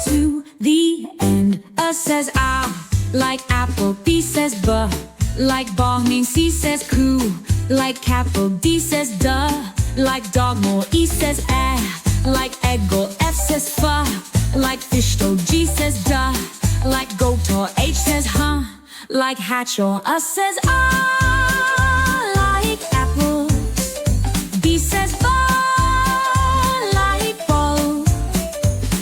to the end. A says A like apple, B says B like ball, mean C says coo like capital, D says duh like dog, more E says like egg, F says f like fish, G says duh like goat, or H says huh like hatch, or A says like apple, B says ball like ball,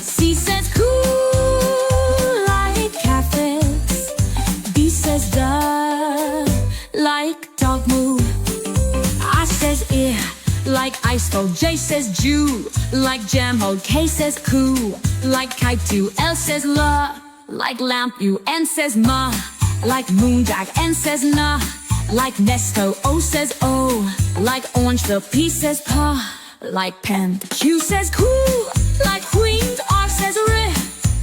C says cool like catfish, D says duh like dog moo, I says ear like ice cold, J says Jew like jam hole, K says coo like kite too, L says la like lamp, U N says ma like moonjack, N says nah like Nesto, O says O like orange, the P says pa like pen, Q says cool like queen, R says re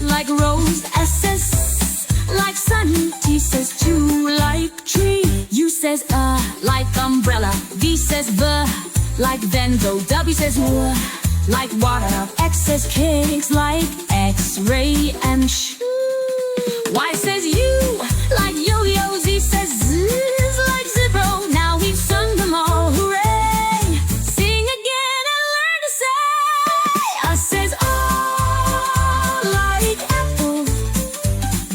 like rose, S says like sun, T says two like tree, U says like umbrella, V says the like Venzo, W says like water, X says kicks like X-ray and shoe, Y says you like yo-yo, Z says zzz like zippo. Now we've sung them all, hooray! Sing again and learn to say. A says oh like apple,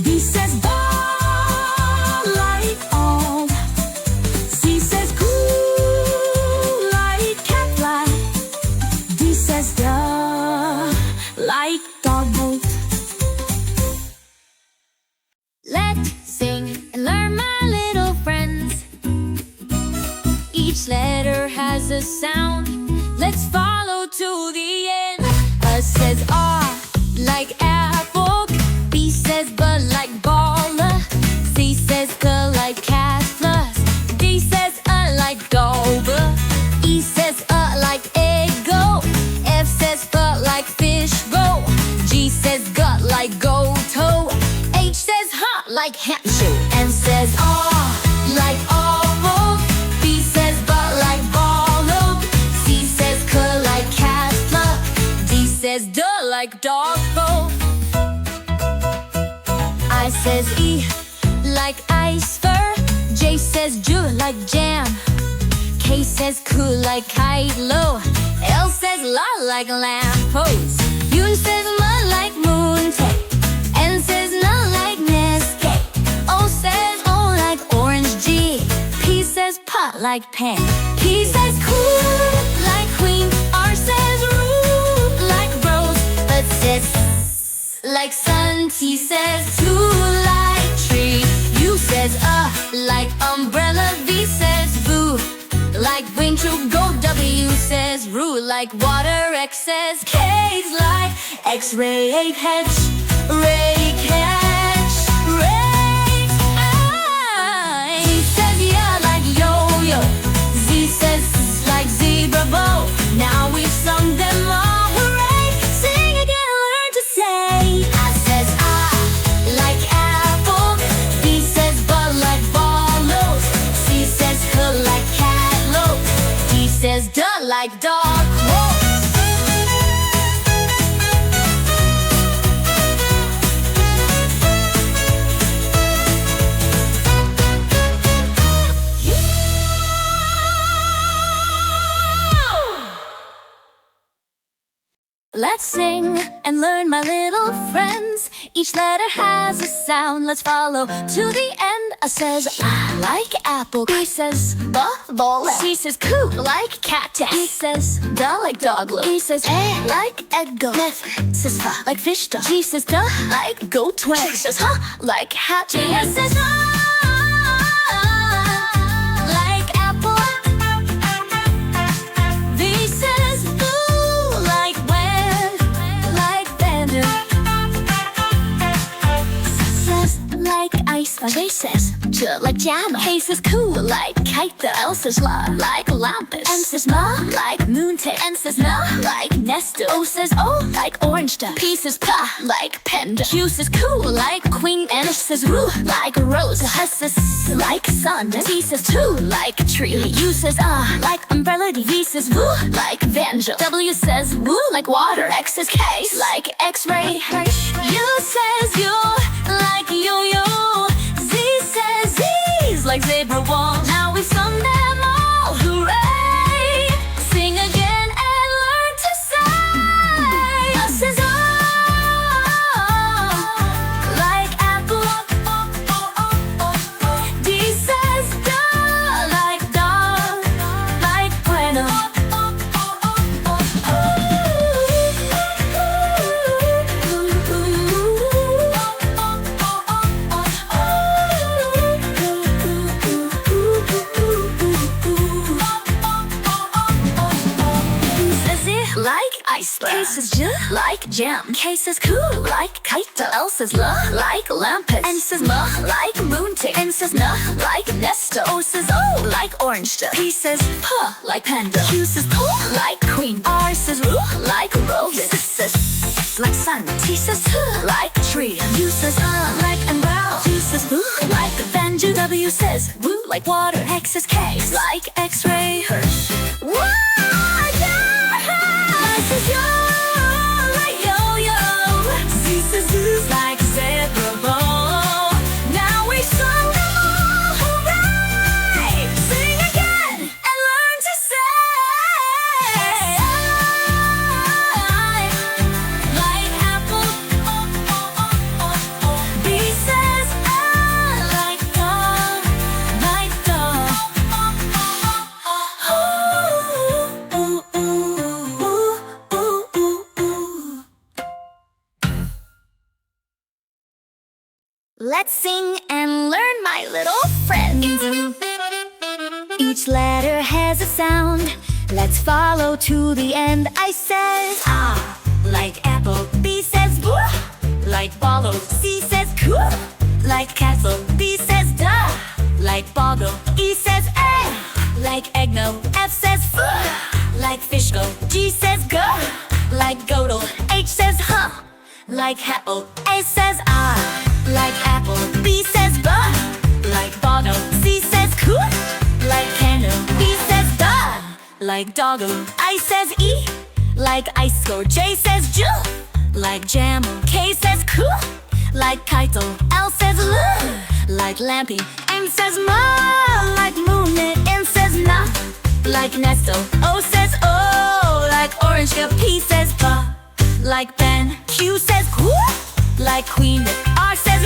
B says ball like all, C says cool like cat like, D says duh like dog boat. Let's sing and learn, my little friends. Each letter has a sound. Let's follow to the end. A says R like apple, B says B like baller, C says K like cat plus, D says like gulper, E says like eggo, F says F like fishbowl, G says gut like goat toe, H says like handshake, N says like oval, B says but like ball, C says K like cat fluff, D says duh like dog bowl, I says E like ice fur, J says Jew like jam, K says cool like kite low, L says la like lamppost, U says ma like moon tape, N says na like nest cake, O says O like orange G, P says pot like pen, P says cool like queen, R says root like rose, but says like sun, T says two like tree, U says like umbrella, V says boo like wing to go, W says rule like water, X says K's like X-ray, H ray catch ray, I, Z says yeah like yo-yo, Z says like zebra bow. Now we've sung them all, hooray! Sing again, learn to say. I says like apple, B says but like ballos, C says K like cat loaf, D says duh like dog quote. Let's sing and learn, my little friends. Each letter has a sound. Let's follow to the end. A says like apple, B says ball, C says coo like cat, D says da like dog, E says like egg, F says fa like fish, G says duh like goat, H says huh like hat, J says like apple, V says blue like where like banner, says like ice, J says like jam. K says cool like kite. The L says la like lampus. M says ma like moontick. N says na like nesta. O says oh like orange duck. P says pa like panda. Q says cool like queen. N says roo like rose. S says like sun. T says two like tree. U says like umbrella. V says woo like banjo. W says woo like water. X says case like x-ray. U says you like yo-yo. Z says Z's like zebra wall. Now we've sung them all, hooray! Sing again and learn to say. S says like apple. D says da like dog, like bueno. Like ice. K says j like jam. K says cool like kite. L says la like lampus. N says ma like moontick. N says na like nesta. O says oh like orange duck. P says pa like panda. Q says pull like queen. R says roo like rose. S says like sun. T says like tree. U says like umbrella. U says woo like the banjo. W says woo like water. X says case like x-ray. Woo! Says yo, like yo-yo. Z says zoos like zebra ball. Now we've sung them all, hooray! Sing again and learn to say. Like apple. B says like dog, like dog. Let's sing and learn, my little friends. Each letter has a sound. Let's follow to the end. I says like apple. B says boo, like bottle. C says cool, like castle. D says da, like boggle. E says like eggnog. F says like fish go. G says go, like godel. H says like apple. A says like apple. B says buh, like bottle. C says cool, like candle. E says da, like doggo. I says E, like ice score. J says J, like jam. K says cool, like kite. L says L, like lampy. M says ma, like moonlit. N says na, like nesto. O says oh, like orange. P says pa, like pen. Q says cool, like queen. R says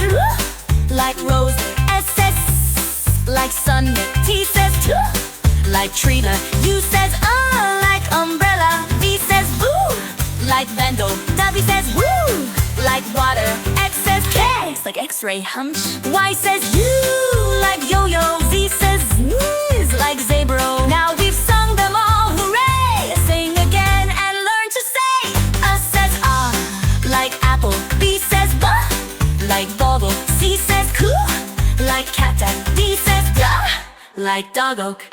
like rose. S says like sun. T says like tree. U says like umbrella. V says boo, like bando. W says woo, like water. X says case, like x-ray hunch. Y says you, like yo-yo. Z says sneeze, like zebra. Now we've sung them all, hooray! Sing again and learn to say. S says like apple. B says buh, like boggle. C says cool, like cat. D says da, like dog oak.